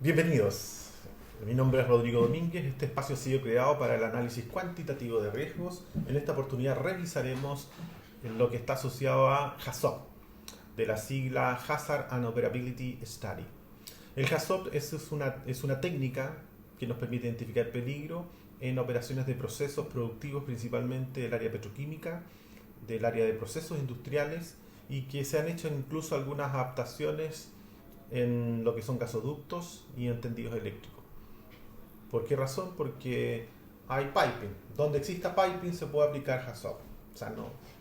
Bienvenidos. Mi nombre es Rodrigo Domínguez. Este espacio ha sido creado para el análisis cuantitativo de riesgos. En esta oportunidad revisaremos lo que está asociado a HAZOP, de la sigla Hazard and Operability Study. El HAZOP es una técnica que nos permite identificar peligro en operaciones de procesos productivos, principalmente del área petroquímica, del área de procesos industriales, y que se han hecho incluso algunas adaptaciones en lo que son gasoductos y en tendidos eléctricos. ¿Por qué razón? Porque hay piping. Donde exista piping se puede aplicar HAZOP. O sea,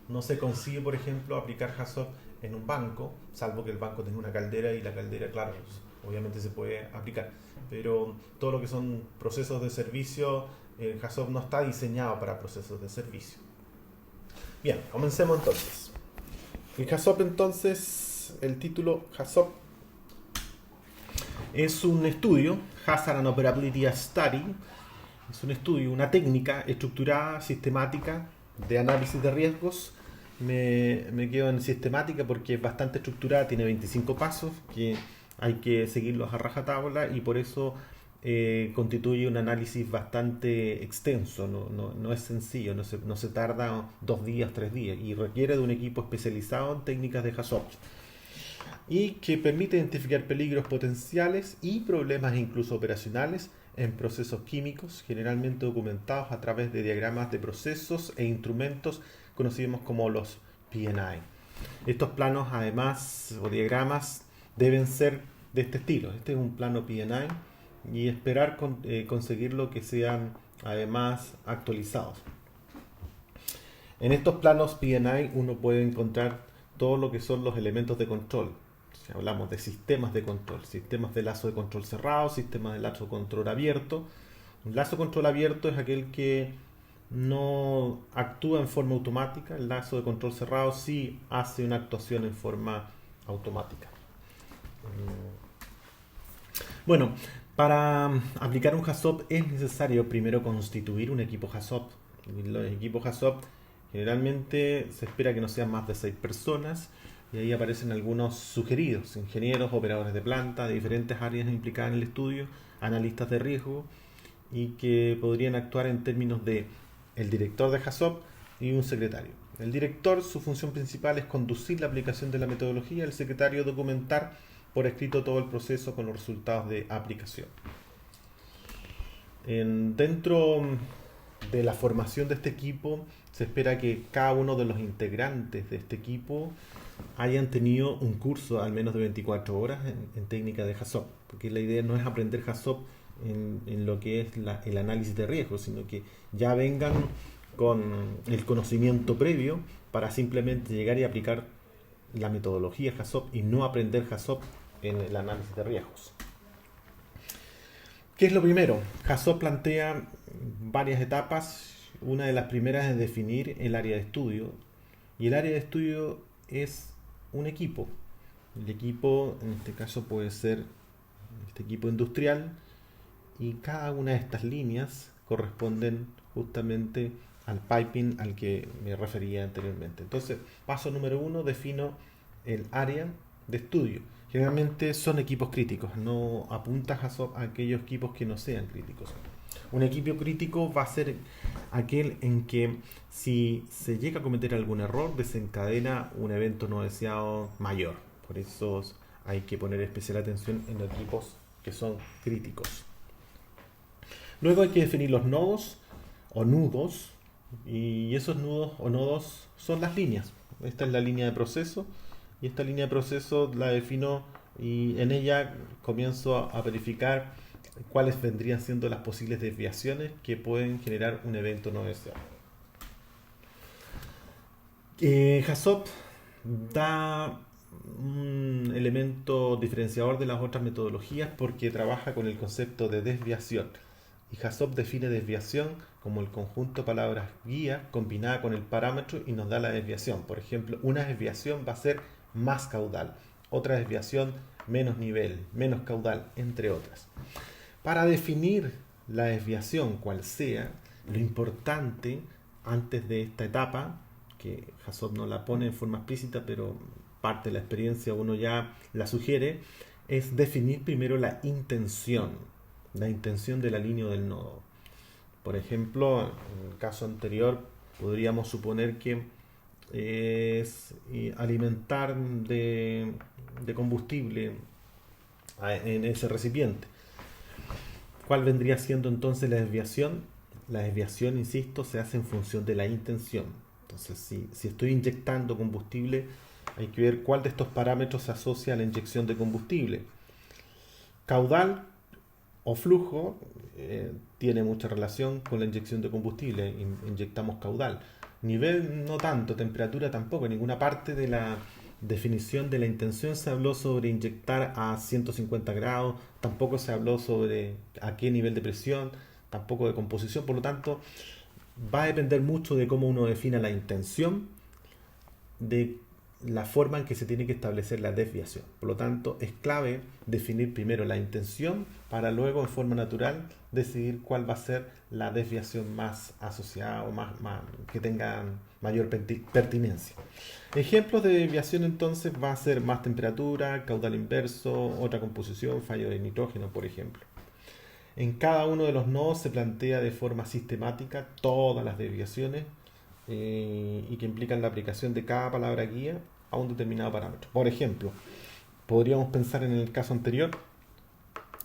no se consigue, por ejemplo, aplicar HAZOP en un banco, salvo que el banco tenga una caldera y la caldera, claro, pues, obviamente se puede aplicar. Pero todo lo que son procesos de servicio, el HAZOP no está diseñado para procesos de servicio. Bien, comencemos entonces. El HAZOP entonces, el título HAZOP es un estudio, Hazard and Operability Study, es un estudio, una técnica estructurada, sistemática de análisis de riesgos. Me quedo en sistemática porque es bastante estructurada, tiene 25 pasos que hay que seguirlos a rajatabla y por eso constituye un análisis bastante extenso, no es sencillo, no se tarda 2 días, 3 días y requiere de un equipo especializado en técnicas de HAZOP y que permite identificar peligros potenciales y problemas incluso operacionales en procesos químicos, generalmente documentados a través de diagramas de procesos e instrumentos conocidos como los P&I. Estos planos, además, o diagramas, deben ser de este estilo. Este es un plano P&I y esperar conseguirlo que sean, además, actualizados. En estos planos P&I uno puede encontrar todo lo que son los elementos de control. Si hablamos de sistemas de control, sistemas de lazo de control cerrado, sistemas de lazo de control abierto. Un lazo de control abierto es aquel que no actúa en forma automática. El lazo de control cerrado sí hace una actuación en forma automática. Bueno, para aplicar un HAZOP es necesario primero constituir un equipo HAZOP. Los equipos HAZOP generalmente se espera que no sean más de 6 personas y ahí aparecen algunos sugeridos: ingenieros, operadores de planta de diferentes áreas implicadas en el estudio, analistas de riesgo, y que podrían actuar en términos de el director de HAZOP y un secretario. El director, su función principal es conducir la aplicación de la metodología, el secretario documentar por escrito todo el proceso con los resultados de aplicación. Dentro de la formación de este equipo se espera que cada uno de los integrantes de este equipo hayan tenido un curso al menos de 24 horas en técnica de HAZOP, porque la idea no es aprender HAZOP en lo que es el análisis de riesgo, sino que ya vengan con el conocimiento previo para simplemente llegar y aplicar la metodología HAZOP y no aprender HAZOP en el análisis de riesgos. ¿Qué es lo primero? HAZOP plantea varias etapas. Una de las primeras es definir el área de estudio, y el área de estudio es un equipo. El equipo en este caso puede ser este equipo industrial, y cada una de estas líneas corresponden justamente al piping al que me refería anteriormente. Entonces, paso número 1, defino el área de estudio. Generalmente son equipos críticos, no apuntas a aquellos equipos que no sean críticos. Un equipo crítico va a ser aquel en que si se llega a cometer algún error desencadena un evento no deseado mayor. Por eso hay que poner especial atención en los equipos que son críticos. Luego hay que definir los nodos o nudos, y esos nudos o nodos son las líneas. Esta es la línea de proceso y esta línea de proceso la defino y en ella comienzo a verificar cuáles vendrían siendo las posibles desviaciones que pueden generar un evento no deseado. HAZOP da un elemento diferenciador de las otras metodologías porque trabaja con el concepto de desviación. Y HAZOP define desviación como el conjunto de palabras guía combinada con el parámetro y nos da la desviación. Por ejemplo, una desviación va a ser más caudal, otra desviación menos nivel, menos caudal, entre otras. Para definir la desviación, cual sea, lo importante antes de esta etapa, que HAZOP no la pone en forma explícita, pero parte de la experiencia uno ya la sugiere, es definir primero la intención de la línea o del nodo. Por ejemplo, en el caso anterior, podríamos suponer que es alimentar de combustible en ese recipiente. ¿Cuál vendría siendo entonces la desviación? La desviación, insisto, se hace en función de la intención. Entonces, si estoy inyectando combustible, hay que ver cuál de estos parámetros se asocia a la inyección de combustible. Caudal o flujo tiene mucha relación con la inyección de combustible. Inyectamos caudal. Nivel no tanto, temperatura tampoco. En ninguna parte de la definición de la intención se habló sobre inyectar a 150 grados, tampoco se habló sobre a qué nivel de presión, tampoco de composición. Por lo tanto, va a depender mucho de cómo uno defina la intención, de la forma en que se tiene que establecer la desviación. Por lo tanto, es clave definir primero la intención para luego, en forma natural, decidir cuál va a ser la desviación más asociada o más que tenga mayor pertinencia. Ejemplos de desviación entonces va a ser más temperatura, caudal inverso, otra composición, fallo de nitrógeno, por ejemplo. En cada uno de los nodos se plantea de forma sistemática todas las desviaciones y que implican la aplicación de cada palabra guía a un determinado parámetro. Por ejemplo, podríamos pensar en el caso anterior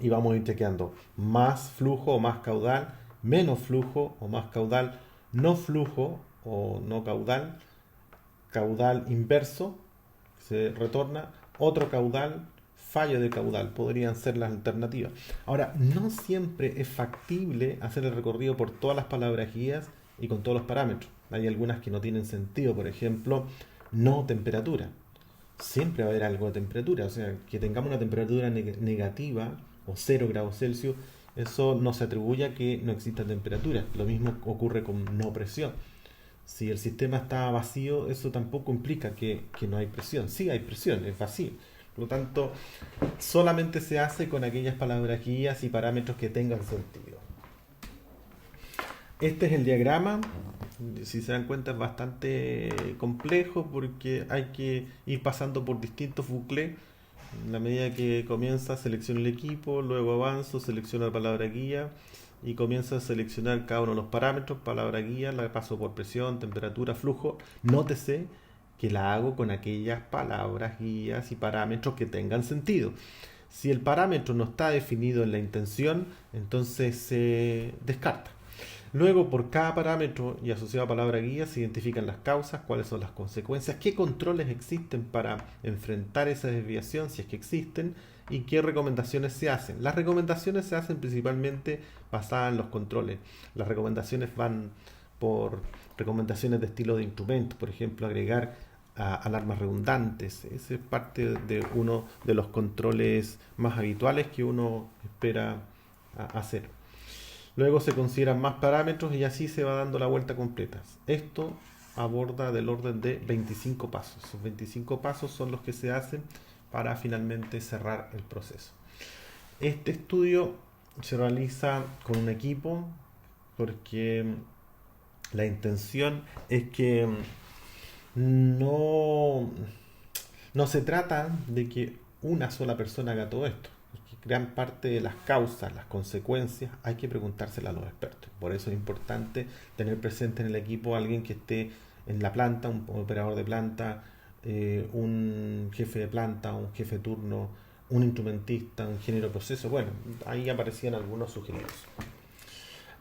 y vamos a ir chequeando más flujo o más caudal, menos flujo o más caudal, no flujo o no caudal, caudal inverso, se retorna, otro caudal, fallo de caudal, podrían ser las alternativas. Ahora, no siempre es factible hacer el recorrido por todas las palabras guías y con todos los parámetros. Hay algunas que no tienen sentido, por ejemplo, no temperatura. Siempre va a haber algo de temperatura, o sea, que tengamos una temperatura negativa o 0 grados Celsius, eso no se atribuye a que no exista temperatura. Lo mismo ocurre con no presión. Si el sistema está vacío, eso tampoco implica que no hay presión. Sí hay presión, es vacío. Por lo tanto, solamente se hace con aquellas palabras guías y parámetros que tengan sentido. Este es el diagrama. Si se dan cuenta es bastante complejo porque hay que ir pasando por distintos bucles. En la medida que comienza, selecciono el equipo, luego avanzo, selecciono la palabra guía y comienzo a seleccionar cada uno de los parámetros, palabra guía, la paso por presión, temperatura, flujo. Nótese que la hago con aquellas palabras, guías y parámetros que tengan sentido. Si el parámetro no está definido en la intención, entonces se descarta. Luego, por cada parámetro y asociado a palabra guía, se identifican las causas, cuáles son las consecuencias, qué controles existen para enfrentar esa desviación, si es que existen, y qué recomendaciones se hacen. Las recomendaciones se hacen principalmente basadas en los controles. Las recomendaciones van por recomendaciones de estilo de instrumentos, por ejemplo, agregar alarmas redundantes. Ese es parte de uno de los controles más habituales que uno espera hacer. Luego se consideran más parámetros y así se va dando la vuelta completa. Esto aborda del orden de 25 pasos. Esos 25 pasos son los que se hacen para finalmente cerrar el proceso. Este estudio se realiza con un equipo porque la intención es que no se trata de que una sola persona haga todo esto. Gran parte de las causas, las consecuencias, hay que preguntárselas a los expertos. Por eso es importante tener presente en el equipo a alguien que esté en la planta, un operador de planta, un jefe de planta, un jefe de turno, un instrumentista, un ingeniero de proceso. Bueno, ahí aparecían algunos sugeridos.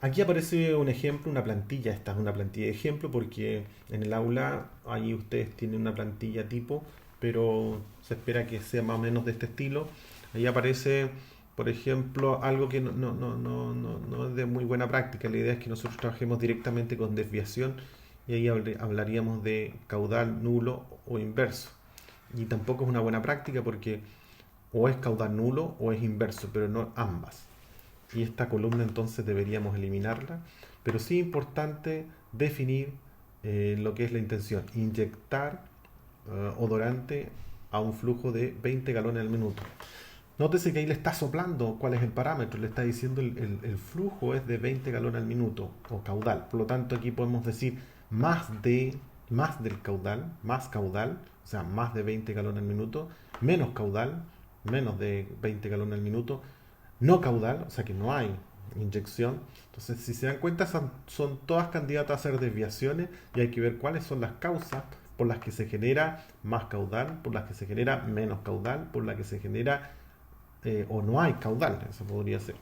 Aquí aparece un ejemplo, una plantilla. Esta es una plantilla de ejemplo porque en el aula ahí ustedes tienen una plantilla tipo, pero se espera que sea más o menos de este estilo. Ahí aparece, por ejemplo, algo que no es de muy buena práctica. La idea es que nosotros trabajemos directamente con desviación y ahí hablaríamos de caudal nulo o inverso. Y tampoco es una buena práctica porque o es caudal nulo o es inverso, pero no ambas. Y esta columna entonces deberíamos eliminarla, pero sí es importante definir lo que es la intención, inyectar odorante a un flujo de 20 galones al minuto. Nótese que ahí le está soplando cuál es el parámetro, le está diciendo el flujo es de 20 galones al minuto o caudal. Por lo tanto, aquí podemos decir más del caudal, más caudal, o sea, más de 20 galones al minuto, menos caudal, menos de 20 galones al minuto, no caudal, o sea que no hay inyección. Entonces, si se dan cuenta, son todas candidatas a ser desviaciones y hay que ver cuáles son las causas por las que se genera más caudal, por las que se genera menos caudal, por las que se genera o no hay caudal, eso podría ser.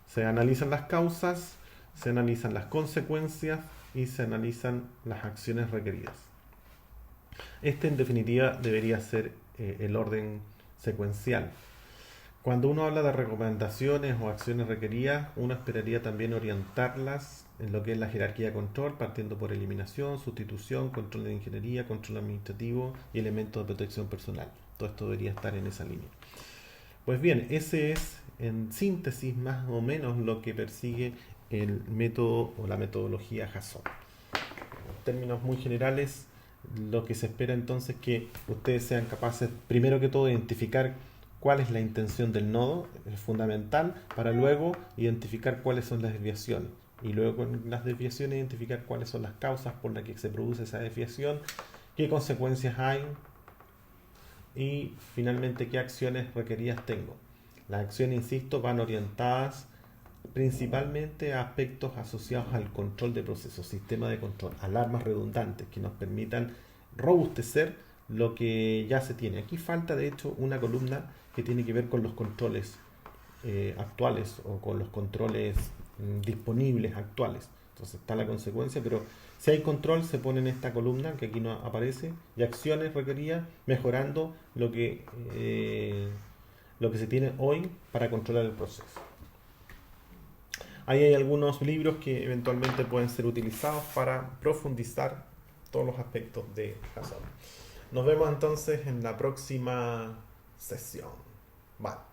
Se analizan las causas, se analizan las consecuencias y se analizan las acciones requeridas. Este en definitiva debería ser el orden secuencial. Cuando uno habla de recomendaciones o acciones requeridas, uno esperaría también orientarlas en lo que es la jerarquía de control, partiendo por eliminación, sustitución, control de ingeniería, control administrativo y elementos de protección personal. Todo esto debería estar en esa línea. Pues bien, ese es en síntesis más o menos lo que persigue el método o la metodología Jason. En términos muy generales, lo que se espera entonces es que ustedes sean capaces, primero que todo, de identificar cuál es la intención del nodo, es fundamental, para luego identificar cuáles son las desviaciones. Y luego con las desviaciones identificar cuáles son las causas por las que se produce esa desviación, qué consecuencias hay y finalmente qué acciones requeridas tengo. Las acciones, insisto, van orientadas principalmente a aspectos asociados al control de procesos, sistema de control, alarmas redundantes que nos permitan robustecer lo que ya se tiene. Aquí falta de hecho una columna que tiene que ver con los controles actuales o con los controles disponibles actuales. Entonces está la consecuencia, pero si hay control se pone en esta columna que aquí no aparece y acciones requeridas mejorando lo que se tiene hoy para controlar el proceso. Ahí hay algunos libros que eventualmente pueden ser utilizados para profundizar todos los aspectos de Jason. Nos vemos entonces en la próxima sesión. Bye.